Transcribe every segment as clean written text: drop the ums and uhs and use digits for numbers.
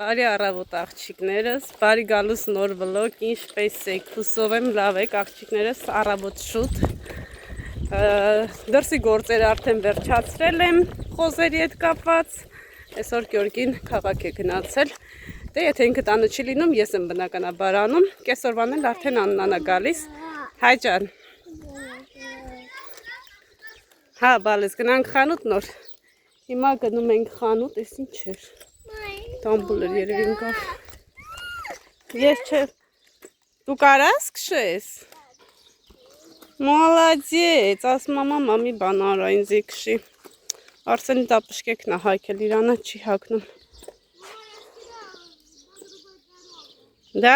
Բարի առավոտ աղջիկներս, բարի գալուս նոր վլոգ, ինչպես եք, հուսով եմ լավ եք աղջիկներս, առավոտ շուտ դրսի գործերը արդեն վերջացրել եմ խոզերի հետ կապված, այսօր Գյորգին քաղաք է գնացել, դե եթե ինքը տանը չի լինում, ես եմ բնականաբար անում, կեսօրվան էլ արդեն Աննան է գալիս, հայ ջան, հա բալես գնանք խանութ նոր, հիմա գնում ենք խանութ, ես ինչ էր Տամբուլեր երևին կար, ես չէ, դու կարաս կշես, մալադեց, ասում մամա մի բան արա ինձի կշի, Արսենի տապշկեքն է հայքել, իրանը չի հակնում, դա,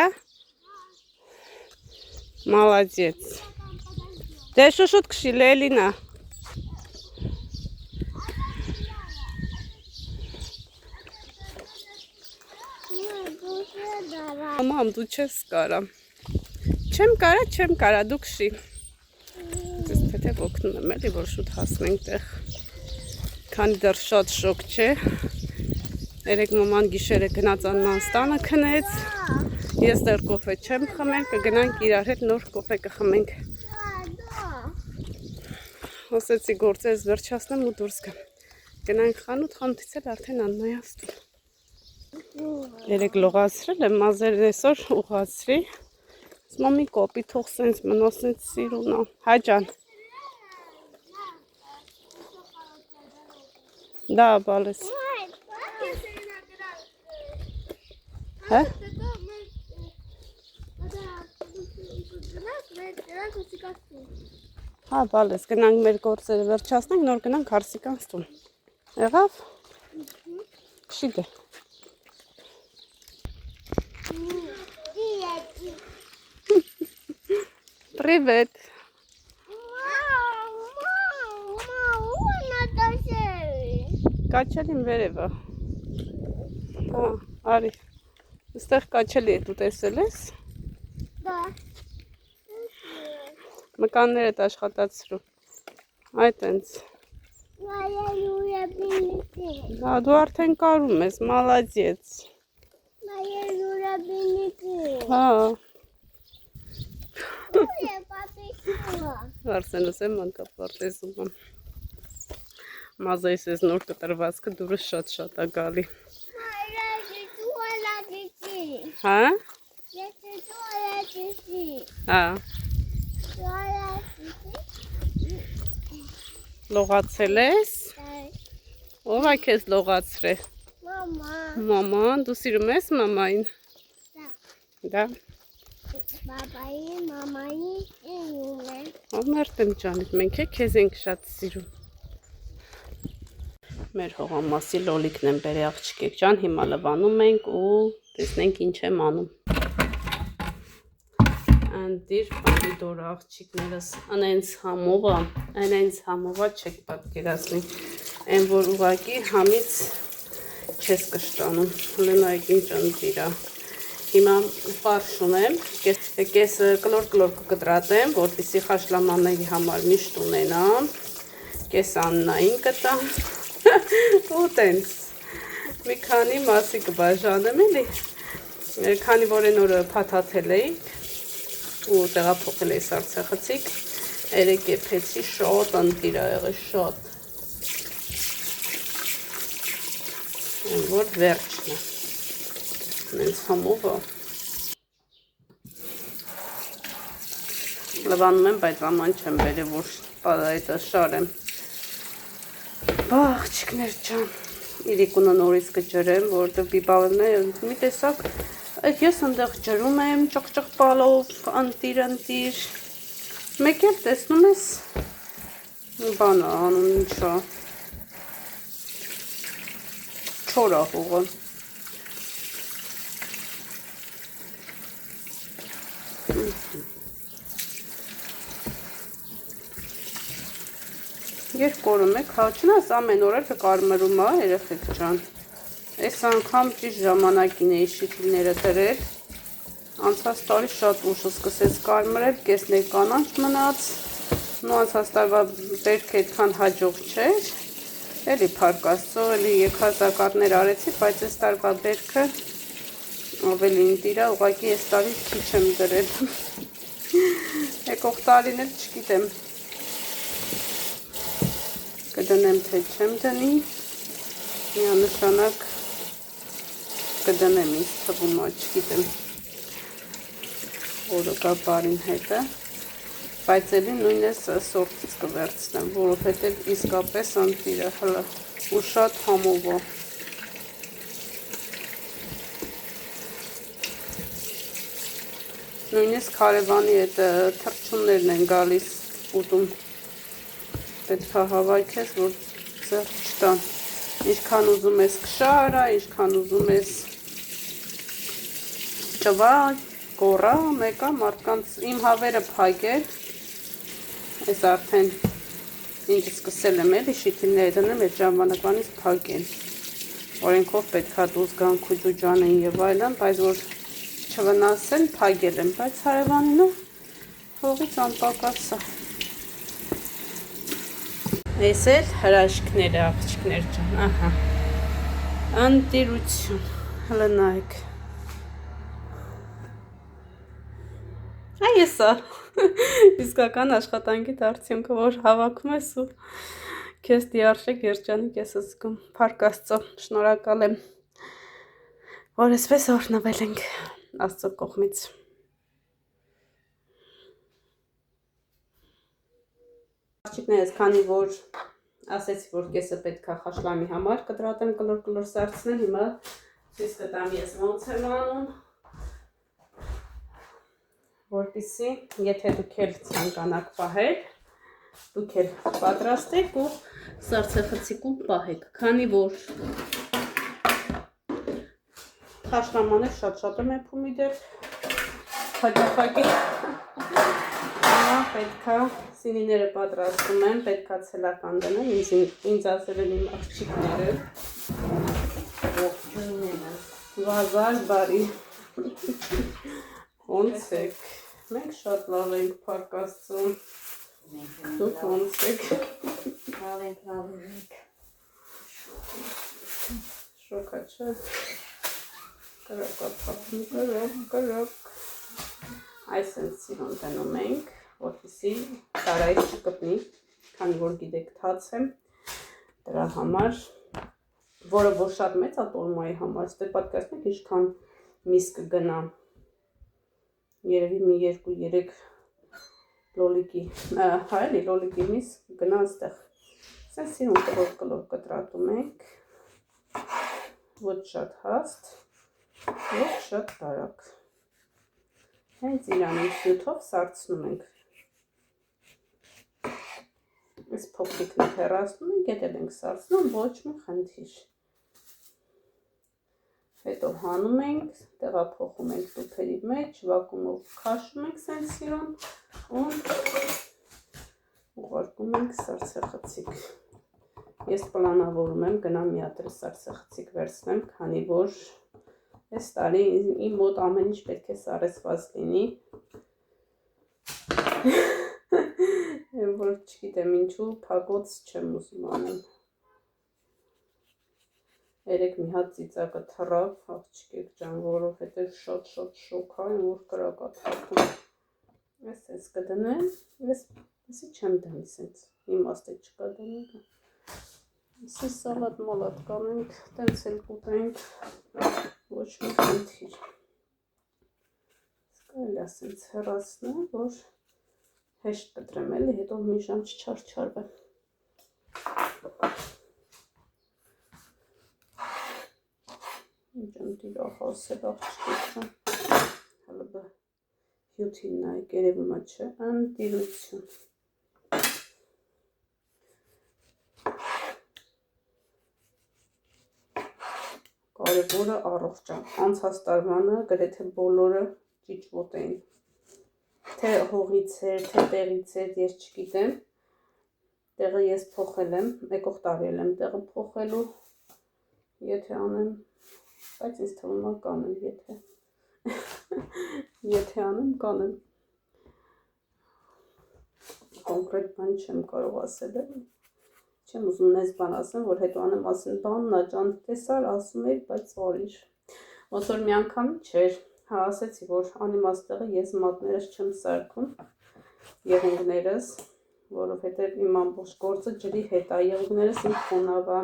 մալադեց, դե շուշուտ կշի լելինա, Մամ, դու չես կարա, չեմ կարա, դու կշի, ես թեթև ոգնում եմ էլի, որ շուտ հասնենք տեղ, քանի դեռ շատ շոկ չէ, երեկ մաման գիշերը գնաց Աննան ստանը քնեց, ես դեռ կոֆե չեմ խմել, կգնանք իրար հետ նոր կոֆե կխմենք, ասեցի գործերս վերջացնեմ ու դուրս գամ, գնանք խանութ, խանութից էլ արդեն Աննայի աստուն, երեկ լողացրել եմ, մազերն այսօր ուղացրի, մամի կոպի թող սենց մնա, սենց սիրունա, հայ ջան, դա բալես, հա, հա բալես, գնանք մեր գործերը վերջացնենք, նոր գնանք հարսիկան ստուն, եղավ, կշի դե, Привет. Կաչելին վերև է, արի, ստեղ կաչելի է, դու տեսել ես, մկաններ էտ աշխատացրու, այդ ենց, դու արդեն կարում ես, մալադեց, հա, Արսենս եմ անկապարտեզում եմ, մազայս ես նոր կտրվածքը դուրս շատ է գալի, հա, հա, լողացել ես, ով է կեզ լողացրե, մաման, դու սիրում ես մամային, դա, Բաբայի, մամայի սիրում է, մերտեմ ջանիտ, մենք է կեզ ենք շատ սիրում, մեր հողամասի լոլիկն եմ բերի աղջիկեք ջան, հիմա լվանում ենք ու տեսնենք ինչ եմ անում, անդիր պամիդոր աղջիկներս, անենց համովա չեք պատկերացնի, են որ ուղակի համից չես կշտանում, լենայք ինչ անդիրա, հիմա պարշ ունեմ, կես կլոր կկտրատեմ, որպիսի խաշլամանների համար միշտ ունենամ, կես Աննային կտամ, ու տենց, մի քանի մասի կբաժանեմ էլի, քանի որ են օրը փաթաթել էիք, ու տեղափոխել էի Սարցախցիկ, երեկ եփեցի շատ անդիր ա եղել, շատ, որ վերջն է, նենց համովը, լվանում եմ, բայց աման չեմ բերի, որ այդը շարեմ, աղջիկներ ջան, իրիկունը նորից կջրեմ, որտեղ բիբալն է, մի տեսակ, ես ընդեղ ջրում եմ, ճղճղ պալով, անտիր, մեկ էլ տեսնում ես, բանը անում ինչա, չոր աղողը, Երբ կորում եք, հաչնաս ամեն օր էլ կարմրում է, երեխեք ջան, այս անգամ ճիշտ ժամանակին էի շիկլիները դրել, անցած տարի շատ ուշ սկսեց կարմրել, կեսն էլ կանանչ մնաց, ու անցած տարվա բերքը այդքան հաջող չէր, էլի փառք Աստծո, էլի եկհազակատներ արեցի, բայց այս տարվա բերքը Ավելին դիրա, ուղղակի այս տարի քիչ եմ դրել։ Եկող տարին էլ չգիտեմ։ Կդնեմ, թե չեմ դնի։ Միանշանակ կդնեմ, ինձ թվում է, չգիտեմ։ Որը կա բարին հետը։ Բայց էլի նույնս սորտից կվերցնեմ, որովհետև իսկապես անտիրը հլը ու շատ համով է։ Նույնիսկ քարևանի այդ թռչուններն են գալիս ուտում։ Պետք է հավաքես, որ ձեռք չտան։ Ինչքան ուզում ես քշարա, ինչքան ուզում ես ճվա, գոռա, մեկա մարդկանց իմ հավերը փակել։ Այս արդեն ինչ սկսել եմ էլի շիթիլները դնեմ, այդ ժամանակվանից փակել։ Օրենքով պետք է դուրս գան քուջուջանեն եւ այլն, բայց որ չվնասեն, փակել եմ, բայց հարևանինը հողից անպակաս է։ Այս էլ հրաշքներ է, աղջիկներ ջան, ահա, անտիրություն, հլը նայք, այս է, իսկական աշխատանքի արդյունքը, որ հավաքում ես ու քեզ դիարշեք երջանիկ ես զգում, փառք Աստծո, շնորհակալ եմ, որ այսպես օրհնվել ենք Աստծո կողմից։ Աղջիկներս, քանի որ ասեցի, որ կեսը պետք է խաշլամի համար կտրատեմ կլոր սարցնեմ, հիմա ցույց կտամ ես ոնց եմ անում, որպեսզի եթե դուք էլ ցանկանաք պահել, դուք էլ պատրաստեք ու սարցախցիկում պահեք, քանի որ խաշլամաներ շատ եմ փումիդեր, հաջախակի պետք է սինիները պատրաստում եմ, պետք է ցելական դնեմ, ինձ ասել են իմ աղջիկները, վազար բարի, ոնց եք, մենք շատ լավ ենք, փառք Աստծո, դուք ոնց եք, լավ ենք, շոկա չէ, կրոկ, այսենց սիրուն դնում ենք, որպեսզի տարայից չկպնի, քանի որ գիտեք թաց եմ, դրա համար, որը որ շատ մեծ է տոլմայի համար, ստե պատկասնեք ինչքան միս կգնա, երևի մի 2-3 լոլիկի, հա էլի լոլիկի միս գնա այստեղ, սենց սիրուն կլոր կտրատում ենք, ոչ շատ հաստ, ոչ շատ տարակ, հենց իրանի սյութով սարցնում ենք, այս փոքրիկն է հեռացնում ենք, ետ ենք սարցնում, ոչ մի խնդիր, հետո հանում ենք, տեղափոխում ենք տուփերի մեջ, վակումով քաշում ենք սենց սիրուն ու ուղարկում ենք սարցախցիկ, ես պլանավորում եմ գնամ մի հատ սարցախցիկ վերցնեմ, քանի որ այս տարի իմ մոտ ամեն ինչ պետք է սարեցված լինի, որ չգիտեմ ինչու փակոց չեմ ուզում անել, երեք մի հատ ծիծակը թռավ, աղջիկեք ջան, որովհետև շատ շոկ է, որ կրակա թափում, ես կդնեմ, եսի չեմ դնի սենց, իմաստ չկա դնենք, եսի սալատ մալատ կանենք, տենց էլ կուտենք, ոչ մի խնդիր, սկայլ է սենց հեռացնեմ, որ հեշտ կտրեմ էլի, հետո մի ժամ չչարչարվեմ, ինչ եմ դիրա հասել աղջիկություն, հլբը հյութին նայք, երևում է չէ, անտիրություն, կարևորը առողջ է, անցած տարվանը գրեթե բոլորը ճիճվոտ էին, թե հողից էր, թե տեղից էր, ես չգիտեմ, տեղը ես փոխել եմ, եկող տարի եմ տեղը փոխելու, եթե անեմ, բայց ինձ թվում է կանեմ, եթե անեմ, կանեմ, կոնկրետ բան չեմ կարող ասել, չեմ ուզում նես բան ասեմ, որ հետո անեմ ասեն բան, նա ջան տեսար, ասում էի, բայց արիր, Ոնց որ մի անգամ չէր, հա ասեցի, որ անիմաստեղը ես մատներս չեմ սարքում, եղունգներս, որովհետև իմ ամբողջ գործը ջրի հետ է, եղունգներս իմ խոնավա,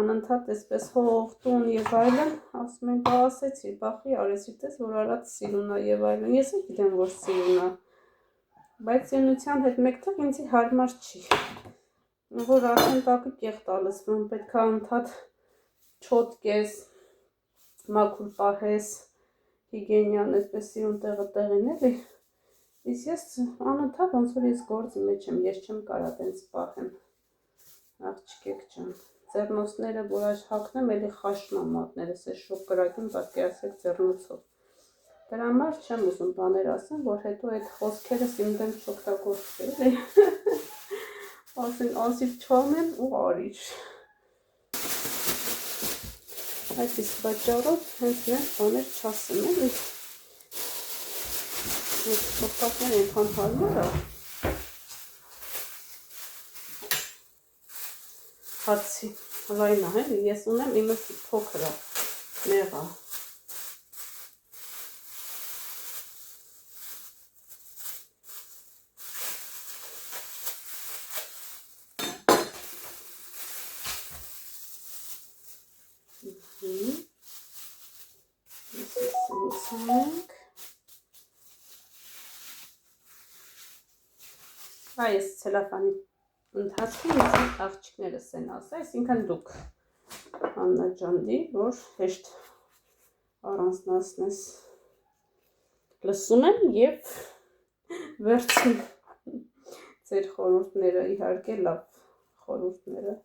անընդհատ այսպես հող, տուն եւ այլն, ասում են, բա ասեցի, բախի արեցի, տես որ արած սիրունա եւ այլն, ես էլ գիտեմ, որ սիրունա, բայց սիրունության հետ մեկտեղ ինձ հարմար չի, որ արդեն տակը կեղ տալիս, պետք է անդադ չոտկես, մաքուր պահես, հիգիենան, այսպես սիրուն տեղը տեղին էլի, իսկ ես անընդհատ ոնց որ ես գործի մեջ եմ, ես չեմ կարա տենց պահեմ, աղջիկեք ջան, ձեռնոցները, որ այս հագնեմ, էլի խաշում եմ մատներս, այս շոկ կրակին պատկերացրեք ձեռնոցով, դրա համար չեմ ուզում բաներ ասեմ, որ հետո այդ խոսքերս իմ դեմ չօգտագործվի, էլի, ասեն ասիվ չանեմ ու արիր, այդ իսկ պատճառով հենց նեղ բաներ չասեմ, էլի, ես փոխակներ ենքան հարմար է, հացի, լայնա, հելի, ես ունեմ իմս փոքրը, նեղա, այս ցելոֆանի ընթացքում ինձ աղջիկներս են ասա, այսինքն դուք Աննա ջանդի, որ հեշտ առանձնացնես, լսում եմ և վերցում ձեր խորհուրդները, իհարկե լավ խորհուրդները,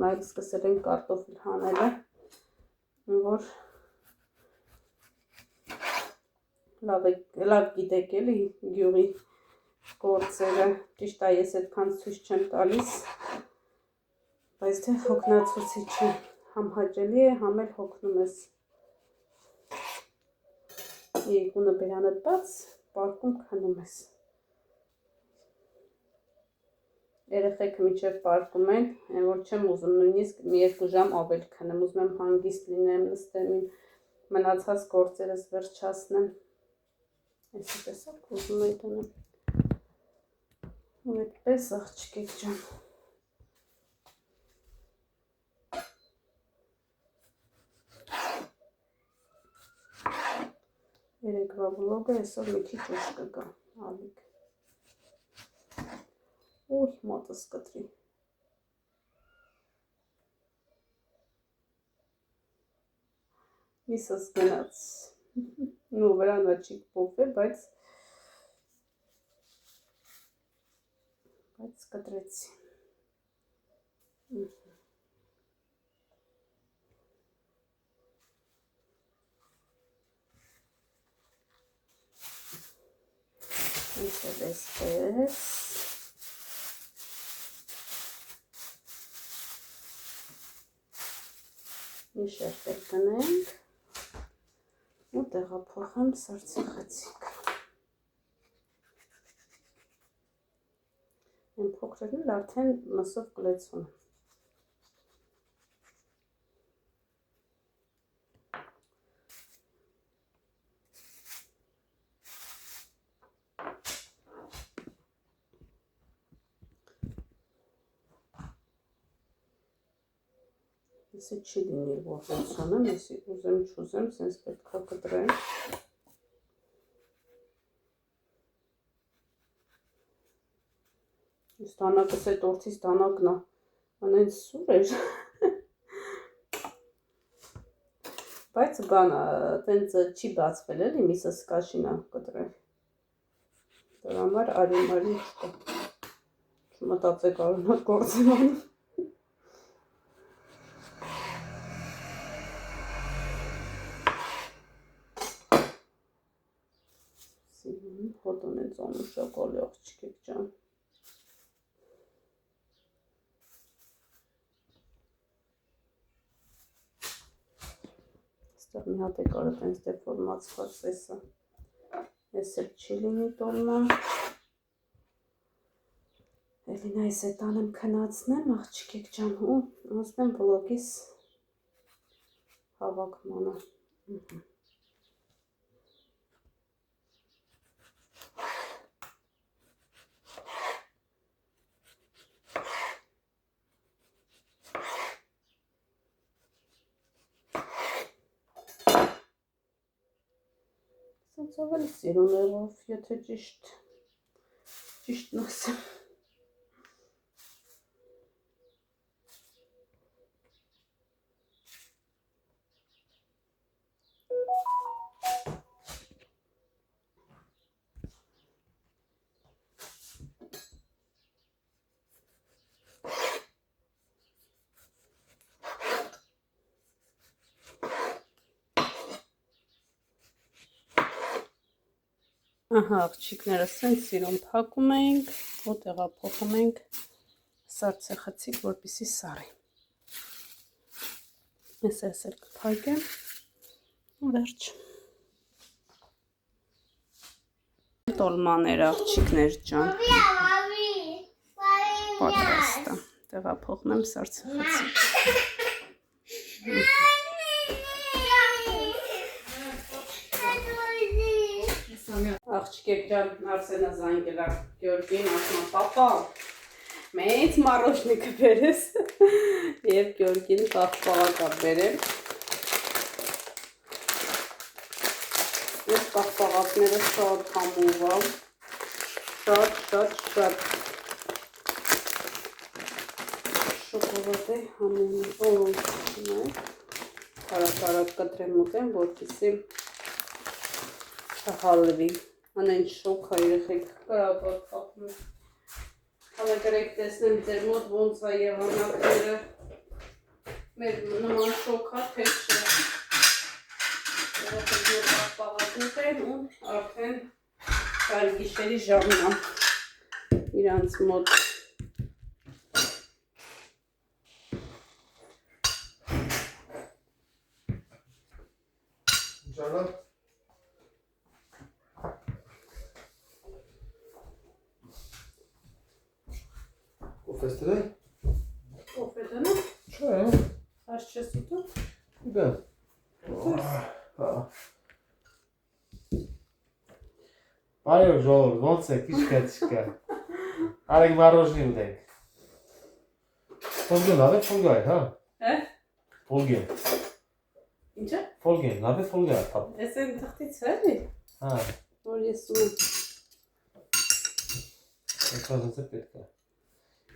Նայք սկսել են կարտոֆիլ հանելը, որ լավ գիտեք էլի գյուղի գործերը, ճիշտ է ես այդքան ցույց չեմ տալիս, բայց թե հոգնածուցիչ է, համ հաճելի է, համ էլ հոգնում ես, երկունը բերանդ բաց, պարկում քնում ես, երեխեքը միջև պարկում են, որ չեմ ուզում նույնիսկ մի 2 ժամ ավել քնեմ, ուզում եմ հանգիստ լինեմ, նստեմ իմ մնացած գործերս վերջացնեմ, այսի տեսակ ուզում էի տանեմ, ու այդպես աղջիկեք ջան, երեկվա վլոգը այսօր մի քիչ ուշ կգա, ալիք, ուй, մոտս կտրի, միսս գնաց, նու վրան աչիկ պով է, բայց կտրեցի, միսել էսպես, մի շերտեր կնենք ու տեղափոխեմ սրծի խցիկ, են փոքրերն արդեն մսով կլեցուն, Եսի չի լինիր, որ ոնցոնեմ, եսի ուզեմ չուզեմ, սենց պետք է կտրեմ, ստանակս այդ որդիս տանակն է, անենց սուր էր, բայց բան է, տենց չի բացվել էլի, միսս կաշին է կտրել, դրա համար արի չկա, չմտածեք արունակ գործ եմ անում, Հոտոն է ծոնում շոկոլի աղջիկեք ջան։ Ստեղ մի հատ է կարը տենց դեֆորմացված էսը։ Ես էլ չի լինի տոլմա։ Էլինա ես է տանեմ քնացնեմ աղջիկեք ջան ու ասնեմ վլոգիս հավակմանը։ Սենց ավելի սիրուն եղավ, եթե ճիշտն ասեմ։ Ահա աղջիկները սենց սիրուն փակում ենք, ու տեղափոխում ենք սարցեխցիկ, որպեսզի սառի։ Ես էլ կփակեմ ու վերջ։ Տոլմաներ աղջիկներ ջան։ Պատրաստ է։ Տեղափոխնեմ սարցեխցիկ։ Աղջիկեք ջան, Արսենը զանգել է Գյորգին, ասում է, պապա, մեծ մարոշնիկը բերես, և Գյորգին պաղպաղակա բերեմ։ Ես պաղպաղակները շատ համով եմ, շատ։ Շոկոլադ է համում, կարակ կտրեմ ուտեմ, որպեսզի չհալվի, անեն շոկ է երեխեք կարաբար պապում։ Հալը գրեք տեսնեմ ձեր մոտ ոնց է եղանակները, մեր նման շոկ է, թե չէ։ Երեխեք մոտ պաղպաղակ ուտեն ու արդեն կար գիշերի ժամն է իրանց մոտ։ Ջանա Կոֆեստր է։ Կոֆե տնը։ Չէ։ Այս չես ուտում։ Դե։ Հա։ Այո, ժողովուրդ, ոնց է, քիչ-քիչ։ Արեք մառոժնի ուտենք։ Ֆոլգեն, ավ է ֆոլգայ, հա։ Է։ Ֆոլգեն։ Ինչը։ Ֆոլգեն, ավ է ֆոլգայ, հա։ Ես են թղթից էլի։ Հա։ Որ ես ուտում։ Ոնց է պետք է։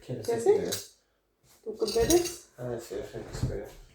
Դու կբերես։ Այս երեխեքս բերեմ։